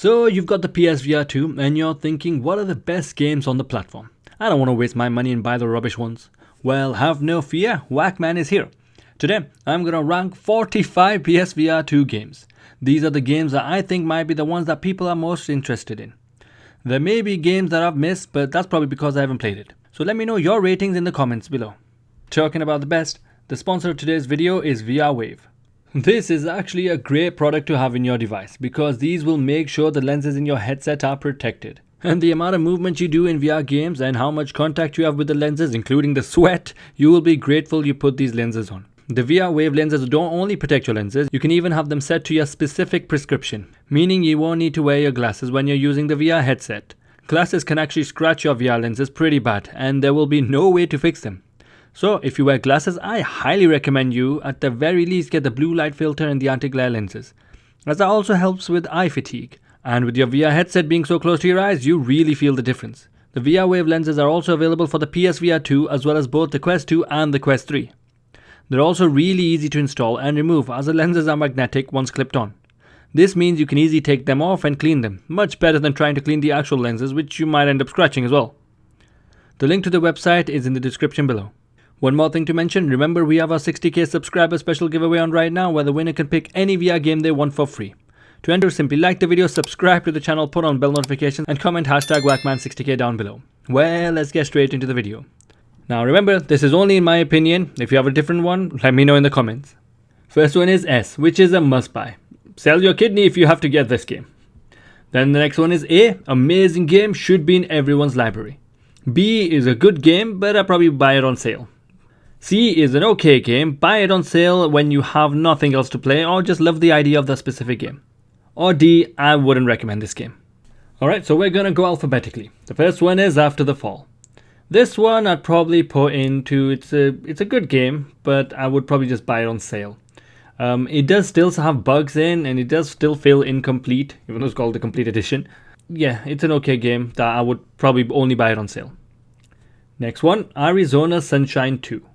So you've got the PSVR 2 and you're thinking, what are the best games on the platform? I don't want to waste my money and buy the rubbish ones. Well, have no fear, Waqman is here. Today, I'm going to rank 45 PSVR 2 games. These are the games that I think might be the ones that people are most interested in. There may be games that I've missed, but that's probably because I haven't played it. So let me know your ratings in the comments below. Talking about the best, the sponsor of today's video is VR Wave. This is actually a great product to have in your device because these will make sure the lenses in your headset are protected. And the amount of movement you do in VR games and how much contact you have with the lenses, including the sweat, you will be grateful you put these lenses on. The VR Wave lenses don't only protect your lenses, you can even have them set to your specific prescription, meaning you won't need to wear your glasses when you're using the VR headset. Glasses can actually scratch your VR lenses pretty bad, and there will be no way to fix them. So if you wear glasses, I highly recommend you at the very least get the blue light filter and the anti-glare lenses, as that also helps with eye fatigue. And with your VR headset being so close to your eyes, you really feel the difference. The VR Wave lenses are also available for the PSVR 2 as well as both the Quest 2 and the Quest 3. They're also really easy to install and remove as the lenses are magnetic once clipped on. This means you can easily take them off and clean them, much better than trying to clean the actual lenses, which you might end up scratching as well. The link to the website is in the description below. One more thing to mention, remember we have our 60k subscriber special giveaway on right now where the winner can pick any VR game they want for free. To enter, simply like the video, subscribe to the channel, put on bell notifications and comment hashtag Waqman60k down below. Well, let's get straight into the video. Now remember, this is only in my opinion. If you have a different one, let me know in the comments. First one is S, which is a must buy. Sell your kidney if you have to get this game. Then the next one is A, amazing game, should be in everyone's library. B is a good game, but I'll probably buy it on sale. C is an okay game, buy it on sale when you have nothing else to play or just love the idea of the specific game. Or D, I wouldn't recommend this game. Alright, so we're gonna go alphabetically. The first one is After the Fall. This one I'd probably put into, it's a good game, but I would probably just buy it on sale. It does still have bugs in and it does still feel incomplete, even though it's called the complete edition. Yeah, it's an okay game that I would probably only buy it on sale. Next one, Arizona Sunshine 2.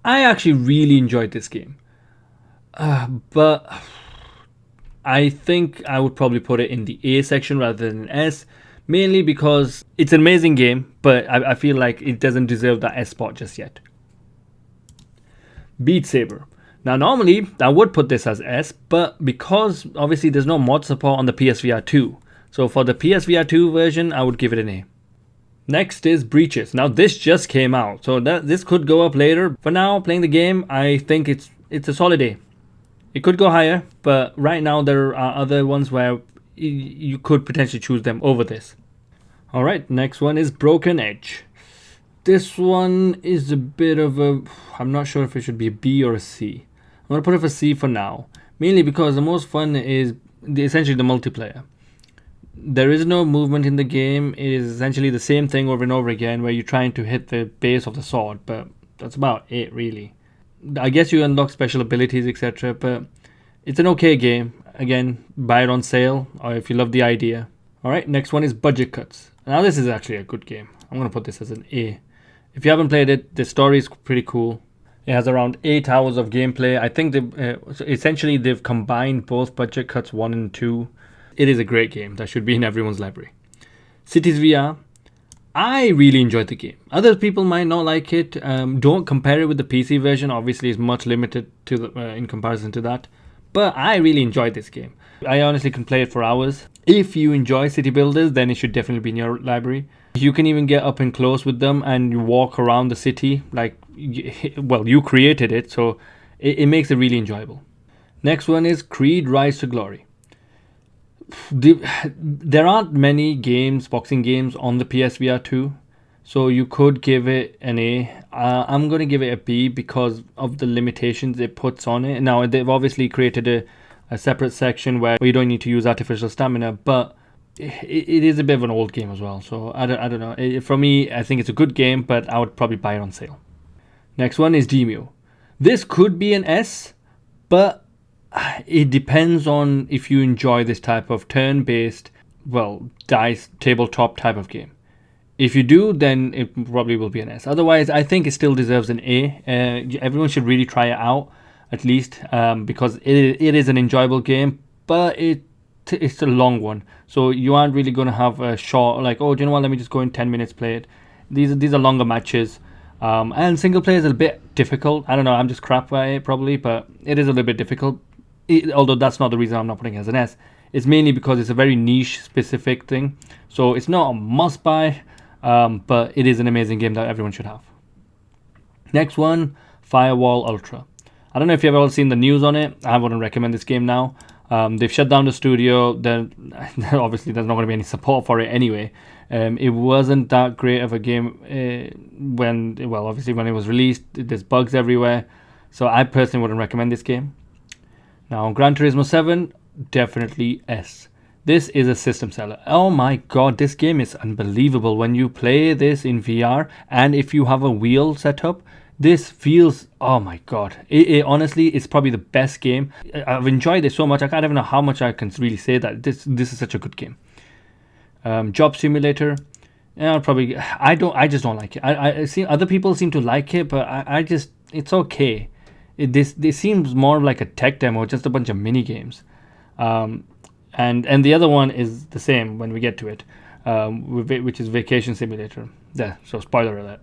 I actually really enjoyed this game, but I think I would probably put it in the A section rather than S, mainly because it's an amazing game, but I feel like it doesn't deserve that S spot just yet. Beat Saber. Now normally I would put this as S, but because obviously there's no mod support on the PSVR 2, so for the PSVR 2 version I would give it an A. Next is Breaches. Now this just came out, so this could go up later. For now, playing the game, I think it's a solid A. It could go higher, but right now there are other ones where you could potentially choose them over this. Alright, next one is Broken Edge. This one is a bit of a, I'm not sure if it should be a B or a C. I'm going to put it for C for now, mainly because the most fun is essentially the multiplayer. There is no movement in the game. It is essentially the same thing over and over again where you're trying to hit the base of the sword, but that's about it really. I guess you unlock special abilities, etc., but it's an okay game. Again, buy it on sale or if you love the idea. Alright, next one is Budget Cuts. Now this is actually a good game. I'm going to put this as an A. If you haven't played it, the story is pretty cool. It has around 8 hours of gameplay. I think they've combined both Budget Cuts 1 and 2. It is a great game that should be in everyone's library. Cities VR. I really enjoyed the game. Other people might not like it. Don't compare it with the PC version. Obviously, it's much limited to in comparison to that. But I really enjoyed this game. I honestly can play it for hours. If you enjoy city builders, then it should definitely be in your library. You can even get up and close with them and you walk around the city. Like, well, you created it, so it makes it really enjoyable. Next one is Creed Rise to Glory. There aren't many games, boxing games on the PSVR 2, so you could give it an A. I'm going to give it a B because of the limitations it puts on it. Now they've obviously created a separate section where you don't need to use artificial stamina, but it is a bit of an old game as well, so I don't know. For me, I think it's a good game, but I would probably buy it on sale. Next one is Demio. This could be an S, but it depends on if you enjoy this type of turn-based, well, dice, tabletop type of game. If you do, then it probably will be an S. Otherwise, I think it still deserves an A. Everyone should really try it out, at least, because it is an enjoyable game, but it it's a long one, so you aren't really going to have a short, like, oh, do you know what, let me just go in 10 minutes, play it. These are longer matches. And single player is a bit difficult. I don't know, I'm just crap by it probably, but it is a little bit difficult. Although that's not the reason I'm not putting it as an S. It's mainly because it's a very niche specific thing. So it's not a must buy, but it is an amazing game that everyone should have. Next one, Firewall Ultra. I don't know if you've ever seen the news on it. I wouldn't recommend this game now. They've shut down the studio. Then obviously there's not going to be any support for it anyway. It wasn't that great of a game obviously when it was released. There's bugs everywhere. So I personally wouldn't recommend this game. Now, Gran Turismo 7, definitely S. This is a system seller. Oh my god, this game is unbelievable. When you play this in VR, and if you have a wheel set up, this feels, oh my god. It honestly, it's probably the best game. I've enjoyed it so much, I can't even know how much I can really say that. This is such a good game. Job Simulator. Yeah, I just don't like it. I see other people seem to like it, but I just, it's okay. This seems more like a tech demo, just a bunch of mini games. And the other one is the same when we get to it, which is Vacation Simulator. Yeah, so spoiler alert.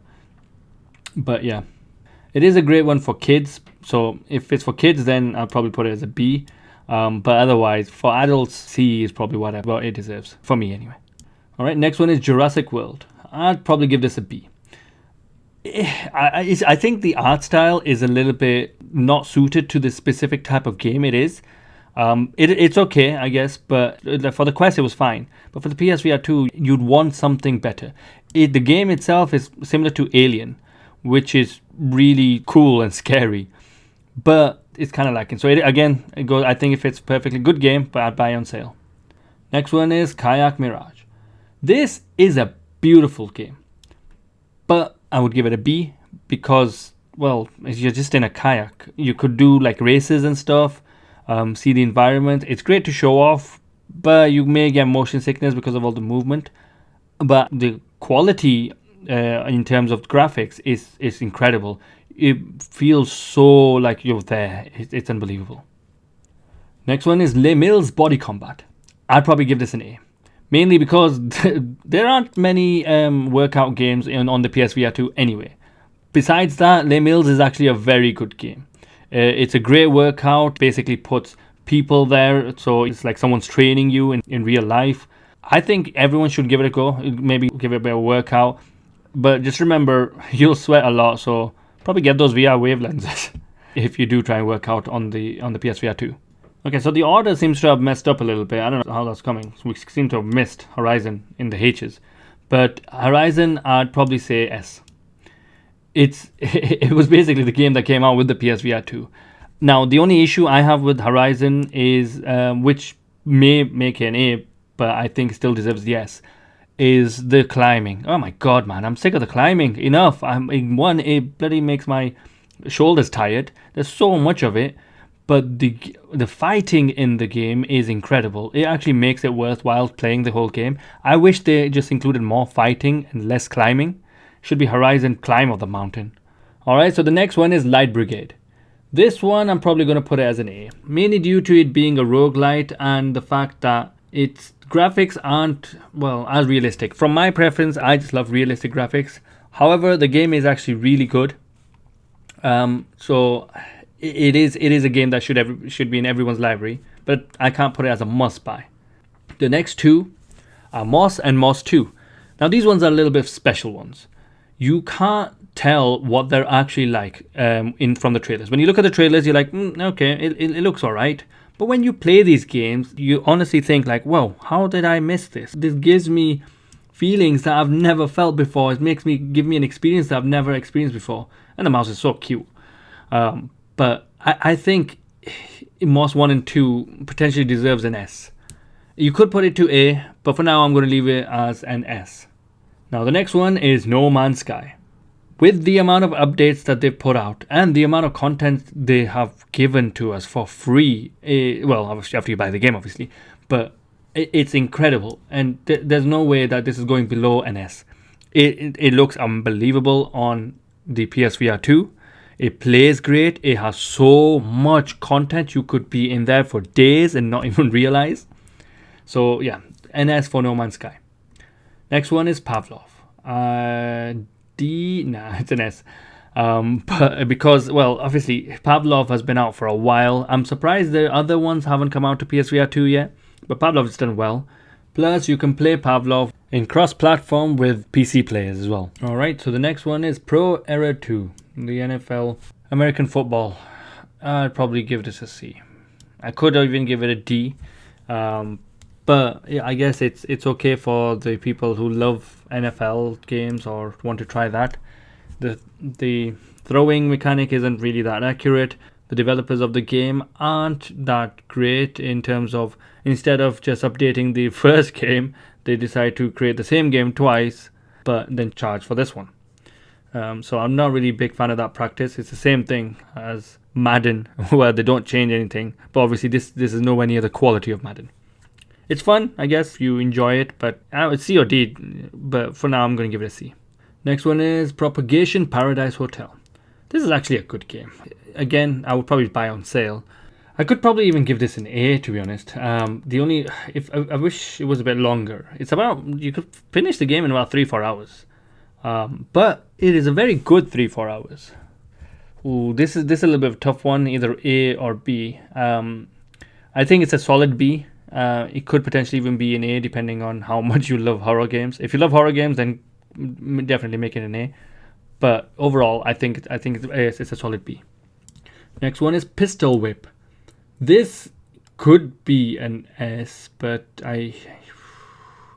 But yeah, it is a great one for kids. So if it's for kids, then I'll probably put it as a B. But otherwise, for adults, C is probably what it deserves, for me anyway. All right, next one is Jurassic World. I'd probably give this a B. I think the art style is a little bit not suited to the specific type of game it is. It's okay, I guess, but for the Quest it was fine. But for the PSVR 2, you'd want something better. The game itself is similar to Alien, which is really cool and scary, but it's kind of lacking. So it goes. I think if it's a perfectly good game, but I'd buy on sale. Next one is Kayak Mirage. This is a beautiful game, but I would give it a B because, well, you're just in a kayak. You could do like races and stuff, see the environment. It's great to show off, but you may get motion sickness because of all the movement. But the quality in terms of graphics is incredible. It feels so like you're there. It's unbelievable. Next one is Les Mills Body Combat. I'd probably give this an A. Mainly because there aren't many workout games on the PSVR 2 anyway. Besides that, Les Mills is actually a very good game. It's a great workout, basically puts people there, so it's like someone's training you in real life. I think everyone should give it a go, maybe give it a bit of workout. But just remember, you'll sweat a lot, so probably get those VR wave lenses if you do try and work out on the PSVR 2. Okay, so the order seems to have messed up a little bit. I don't know how that's coming. We seem to have missed Horizon in the H's. But Horizon, I'd probably say S. It was basically the game that came out with the PSVR 2. Now, the only issue I have with Horizon is, which may make it an A, but I think still deserves the S, is the climbing. Oh my god, man, I'm sick of the climbing. Enough. It bloody makes my shoulders tired. There's so much of it. But the fighting in the game is incredible. It actually makes it worthwhile playing the whole game. I wish they just included more fighting and less climbing. Should be Horizon Climb of the Mountain. Alright, so the next one is Light Brigade. This one I'm probably going to put it as an A. Mainly due to it being a roguelite and the fact that its graphics aren't, well, as realistic. From my preference, I just love realistic graphics. However, the game is actually really good. So it is a game that should be in everyone's library, but I can't put it as a must buy. The next two are Moss and Moss 2. Now these ones are a little bit special ones. You can't tell what they're actually like from the trailers. When you look at the trailers, you're like, okay, it looks alright. But when you play these games, you honestly think like, whoa, how did I miss this? This gives me feelings that I've never felt before. It give me an experience that I've never experienced before. And the mouse is so cute. But I think Moss 1 and 2 potentially deserves an S. You could put it to A, but for now I'm going to leave it as an S. Now the next one is No Man's Sky. With the amount of updates that they've put out and the amount of content they have given to us for free, well, obviously after you buy the game, obviously, but it's incredible. And there's no way that this is going below an S. It looks unbelievable on the PSVR 2. It plays great. It has so much content. You could be in there for days and not even realize. So yeah, NS for No Man's Sky. Next one is Pavlov. It's an S. But because, well, obviously Pavlov has been out for a while. I'm surprised the other ones haven't come out to PSVR 2 yet, but Pavlov has done well. Plus, you can play Pavlov in cross-platform with PC players as well. Alright, so the next one is Pro Era 2, the NFL American football. I'd probably give this a C. I could even give it a D. But yeah, I guess it's okay for the people who love NFL games or want to try that. The throwing mechanic isn't really that accurate. The developers of the game aren't that great in terms of, instead of just updating the first game, they decide to create the same game twice, but then charge for this one. So I'm not really a big fan of that practice. It's the same thing as Madden, where they don't change anything. But obviously this is nowhere near the quality of Madden. It's fun, I guess, if you enjoy it, but it's C or D, but for now I'm going to give it a C. Next one is Propagation Paradise Hotel. This is actually a good game. Again, I would probably buy on sale. I could probably even give this an A, to be honest. I wish it was a bit longer. It's about, you could finish the game in about 3-4 hours. But it is a very good 3-4 hours. Ooh, this is a little bit of a tough one, either A or B. I think it's a solid B. It could potentially even be an A depending on how much you love horror games. If you love horror games, then definitely make it an A. But overall, I think it's a solid B. Next one is Pistol Whip. This could be an S, but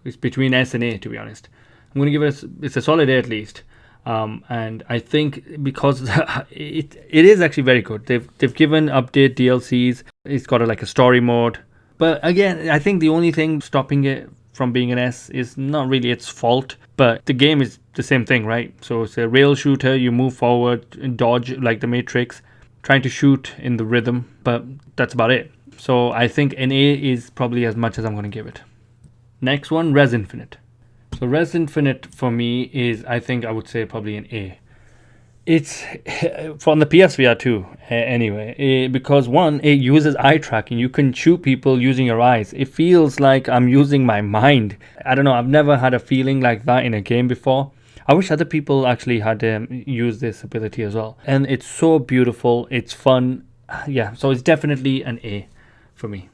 it's between S and A, to be honest. I'm going to give it's a solid A at least. And I think because it is actually very good. They've given update DLCs. It's got a story mode. But again, I think the only thing stopping it from being an S is not really its fault. But the game is the same thing, right? So it's a rail shooter. You move forward and dodge like the Matrix, trying to shoot in the rhythm. But that's about it. So I think an A is probably as much as I'm going to give it. Next one, Res Infinite. So Res Infinite for me is, I think I would say probably an A. It's from the PSVR 2 anyway, because one, it uses eye tracking. You can shoot people using your eyes. It feels like I'm using my mind. I don't know, I've never had a feeling like that in a game before. I wish other people actually had used this ability as well. And it's so beautiful, it's fun. Yeah, so it's definitely an A for me.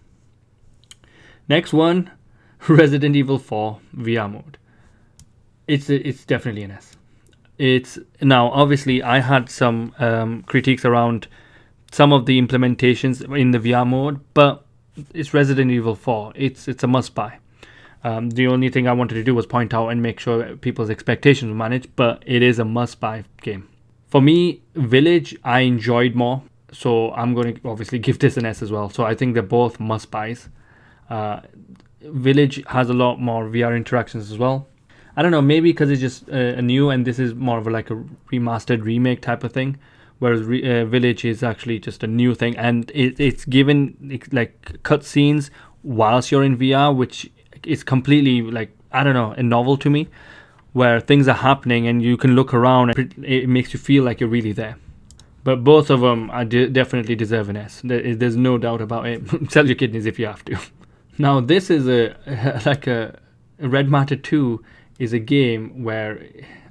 Next one, Resident Evil 4 VR mode. It's definitely an S. It's now obviously I had some critiques around some of the implementations in the VR mode, but it's Resident Evil 4. It's a must buy. The only thing I wanted to do was point out and make sure people's expectations were managed, but it is a must buy game. For me, Village I enjoyed more, so I'm going to obviously give this an S as well. So I think they're both must buys. Village has a lot more VR interactions as well. I don't know, maybe because it's just a new, and this is more of a remastered remake type of thing, whereas Village is actually just a new thing, and it's given cutscenes whilst you're in VR, which is completely I don't know, a novel to me, where things are happening and you can look around and it makes you feel like you're really there. But both of them definitely deserve an S. There's no doubt about it. Sell your kidneys if you have to. Now this is a Red Matter 2 is a game where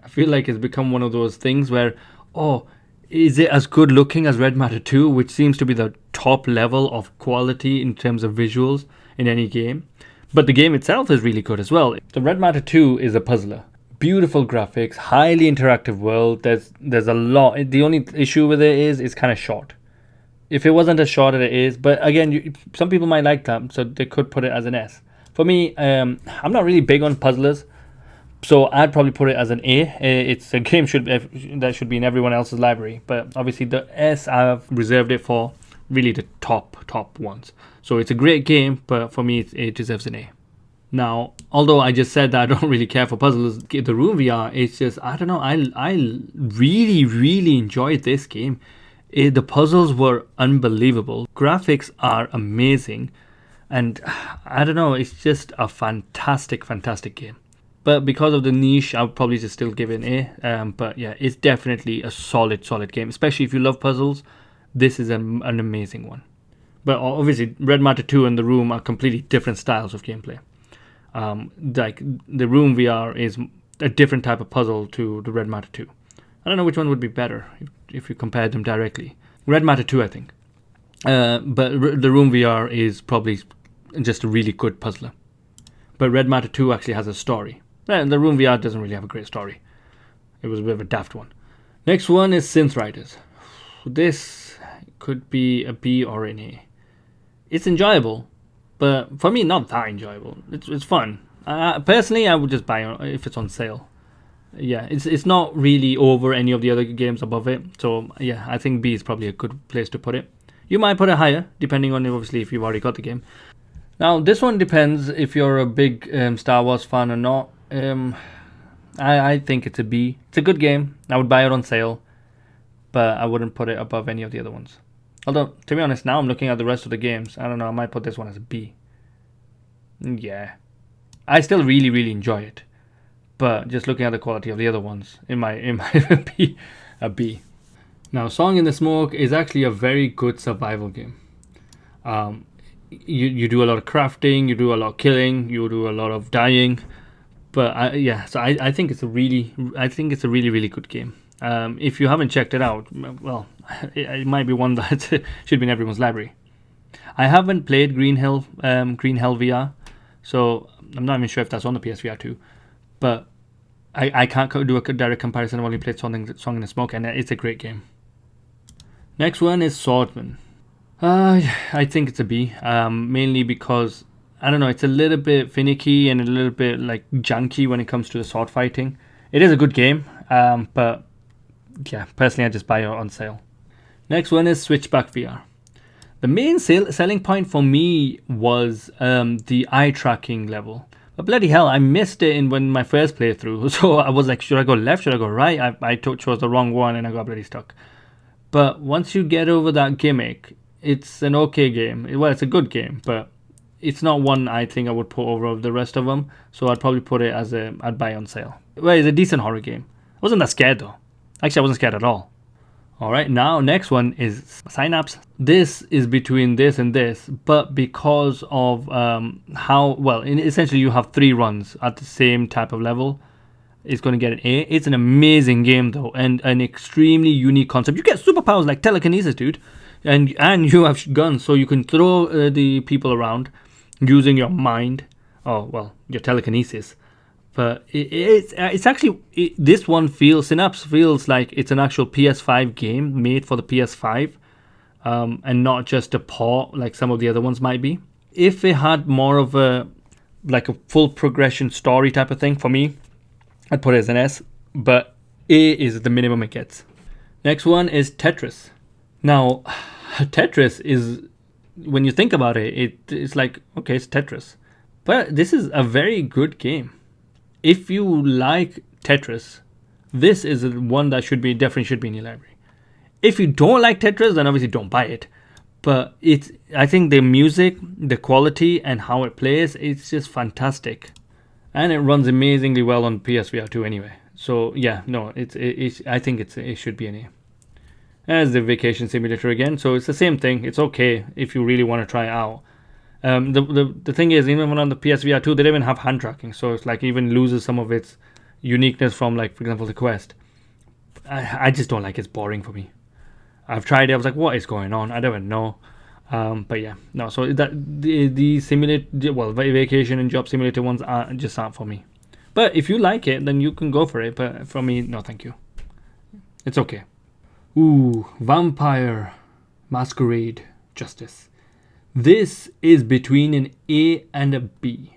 I feel like it's become one of those things where, is it as good looking as Red Matter 2, which seems to be the top level of quality in terms of visuals in any game. But the game itself is really good as well. The Red Matter 2 is a puzzler. Beautiful graphics, highly interactive world. There's a lot. The only issue with it is it's kind of short. If it wasn't as short as it is, but again, some people might like that, so they could put it as an S. For me, I'm not really big on puzzlers, so I'd probably put it as an A. It's a game that should be in everyone else's library, but obviously the S I've reserved it for really the top ones. So it's a great game, but for me it deserves an A. Now, although I just said that I don't really care for puzzles, the Room VR, it's just, I don't know, I really enjoyed this game. The puzzles were unbelievable. Graphics are amazing. And I don't know, it's just a fantastic game. But because of the niche, I would probably just still give it an A. But yeah, it's definitely a solid game. Especially if you love puzzles, this is an amazing one. But obviously, Red Matter 2 and The Room are completely different styles of gameplay. Like the Room VR is a different type of puzzle to the Red Matter 2. I don't know which one would be better if you compare them directly. Red Matter 2, I think. But the Room VR is probably just a really good puzzler. But Red Matter 2 actually has a story. The Room VR doesn't really have a great story. It was a bit of a daft one. Next one is Synth Riders. This could be a B or an A. It's enjoyable, but for me, not that enjoyable. It's fun. Personally, I would just buy it if it's on sale. Yeah, it's not really over any of the other games above it. So yeah, I think B is probably a good place to put it. You might put it higher, depending on obviously if you've already got the game. Now, this one depends if you're a big Star Wars fan or not. I think it's a B. It's a good game. I would buy it on sale, but I wouldn't put it above any of the other ones. Although, to be honest, now I'm looking at the rest of the games. I don't know, I might put this one as a B. Yeah. I still really, really enjoy it. But just looking at the quality of the other ones, it might be a B. Now, Song in the Smoke is actually a very good survival game. You do a lot of crafting, you do a lot of killing, you do a lot of dying. But I think it's a really, really good game. If you haven't checked it out, well, it might be one that should be in everyone's library. I haven't played Green Hell VR, so I'm not even sure if that's on the PSVR 2. But I can't do a direct comparison. I've only played Song in the Smoke, and it's a great game. Next one is Swordsman. I think it's a B, mainly because, I don't know, it's a little bit finicky and a little bit like junky when it comes to the sword fighting. It is a good game, but yeah, personally I just buy it on sale. Next one is Switchback VR. The main selling point for me was the eye tracking level. But bloody hell, I missed it when my first playthrough. So I was like, should I go left? Should I go right? I chose the wrong one and I got bloody stuck. But once you get over that gimmick, it's an okay game. Well, it's a good game, but it's not one I think I would put over the rest of them. So I'd probably put it as I'd buy on sale. Well, it's a decent horror game. I wasn't that scared though. Actually, I wasn't scared at all. Alright, now next one is Synapse. This is between this and this, but because of essentially you have 3 runs at the same type of level, it's going to get an A. It's an amazing game though, and an extremely unique concept. You get superpowers like telekinesis, dude, and you have guns, so you can throw the people around using your mind. Oh, well, your telekinesis. But it's actually, this one Synapse feels like it's an actual PS5 game made for the PS5, and not just a port like some of the other ones might be. If it had more of a full progression story type of thing, for me, I'd put it as an S, but A is the minimum it gets. Next one is Tetris. Now, Tetris is, when you think about it, it's like, okay, it's Tetris. But this is a very good game. If you like Tetris, this is one that definitely should be in your library. If you don't like Tetris, then obviously don't buy it. But I think the music, the quality, and how it plays, it's just fantastic. And it runs amazingly well on PSVR 2 anyway. So yeah, no, I think it should be an A. As the vacation simulator again, so it's the same thing. It's okay if you really want to try it out. The thing is, even on the PSVR 2, they don't even have hand tracking, so it's like even loses some of its uniqueness from, like, for example, the Quest. I just don't like it. It's boring for me. I've tried it. I was like, what is going on? I don't even know. But yeah, no. So that the vacation and job simulator ones aren't for me. But if you like it, then you can go for it. But for me, no, thank you. It's okay. Ooh, Vampire Masquerade Justice. This is between an A and a B.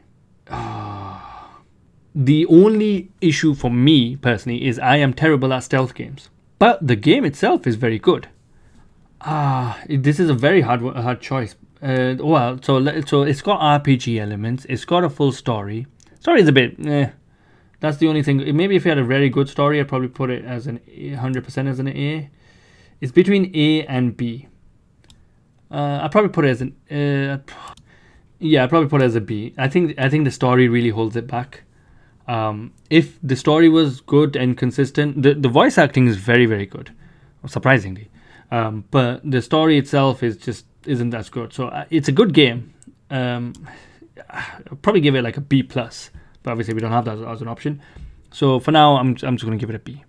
The only issue for me personally is I am terrible at stealth games, but the game itself is very good. This is a very hard choice. So it's got RPG elements. It's got a full story. Story is a bit. That's the only thing. Maybe if it had a very good story, I'd probably put it as 100% as an A. It's between A and B. I'd probably put it as I'd probably put it as a B. I think the story really holds it back. If the story was good and consistent, the voice acting is very, very good, surprisingly. But the story itself isn't as good. So it's a good game. I'll probably give it like a B plus, but obviously we don't have that as an option. So for now, I'm just going to give it a B.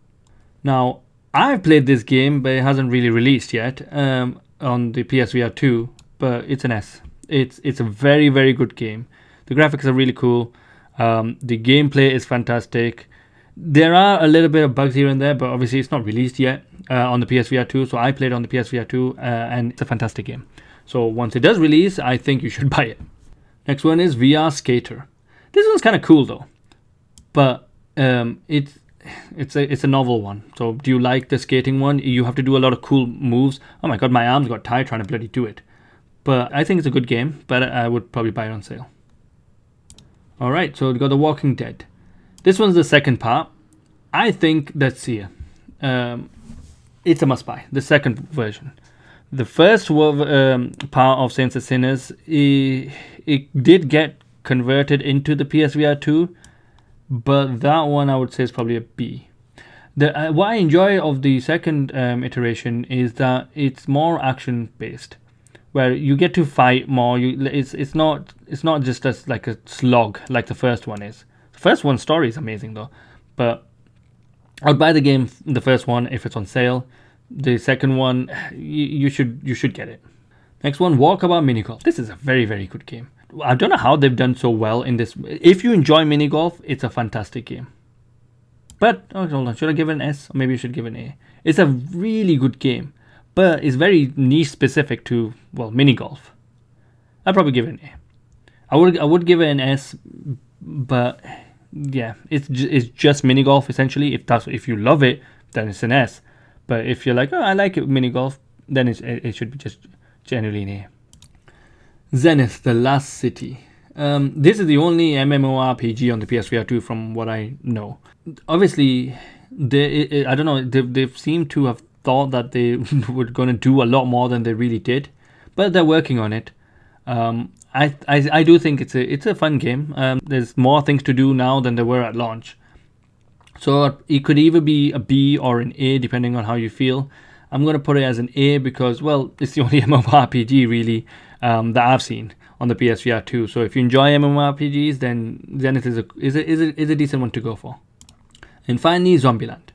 Now, I've played this game, but it hasn't really released yet on the PSVR 2, but it's an S. It's a very, very good game. The graphics are really cool. The gameplay is fantastic. There are a little bit of bugs here and there, but obviously it's not released yet on the PSVR 2. So I played on the PSVR 2, and it's a fantastic game. So once it does release, I think you should buy it. Next one is VR Skater. This one's kind of cool though, but it's a novel one. So do you like the skating one? You have to do a lot of cool moves. Oh my god, my arms got tired trying to bloody do it. But I think it's a good game, but I would probably buy it on sale. Alright, so we've got The Walking Dead. This one's the second part. I think that's here. It's a must buy, the second version. The first part of Saints and Sinners, it did get converted into the PSVR 2, but that one I would say is probably a B. What I enjoy of the second iteration is that it's more action based, where you get to fight more. It's not just as like a slog like the first one is. The first one's story is amazing though, but I'd buy the game, the first one, if it's on sale. The second one, you should get it. Next one, Walkabout Mini Golf. This is a very, very good game. I don't know how they've done so well in this. If you enjoy mini golf, it's a fantastic game. But hold on, should I give it an S? Or maybe you should give it an A. It's a really good game, but it's very niche specific to, well, mini golf. I'd probably give it an A. I would give it an S, but yeah, it's just mini golf essentially. If you love it, then it's an S. But if you're like, oh, I like it mini golf, then it should be just generally an A. Zenith: The Last City. This is the only MMORPG on the PSVR 2 from what I know. Obviously, I don't know, they seem to have thought that they were going to do a lot more than they really did, but they're working on it. I do think it's a fun game. There's more things to do now than there were at launch. So it could either be a B or an A depending on how you feel. I'm going to put it as an A because, well, it's the only MMORPG really that I've seen on the PSVR 2. So if you enjoy MMORPGs, then Zenith is a decent one to go for. And finally, Zombieland.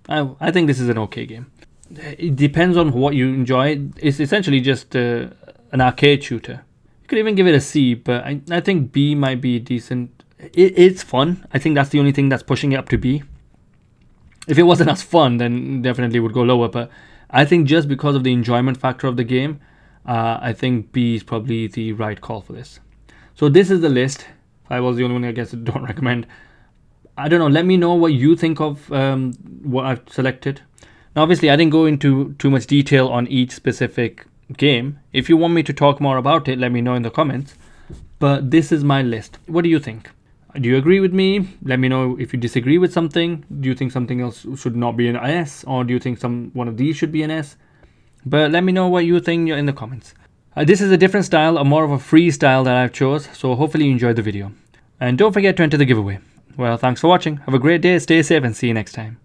I think this is an okay game. It depends on what you enjoy. It's essentially just an arcade shooter. You could even give it a C, but I think B might be decent. It's fun. I think that's the only thing that's pushing it up to B. If it wasn't as fun, then definitely would go lower. But I think just because of the enjoyment factor of the game, I think B is probably the right call for this. So this is the list. If I was the only one, I guess I don't recommend. I don't know. Let me know what you think of what I've selected. Now, obviously, I didn't go into too much detail on each specific game. If you want me to talk more about it, let me know in the comments. But this is my list. What do you think? Do you agree with me? Let me know if you disagree with something. Do you think something else should not be an S? Or do you think one of these should be an S? But let me know what you think in the comments. This is a different style, a more of a freestyle that I've chose. So hopefully you enjoyed the video. And don't forget to enter the giveaway. Well, thanks for watching. Have a great day, stay safe, and see you next time.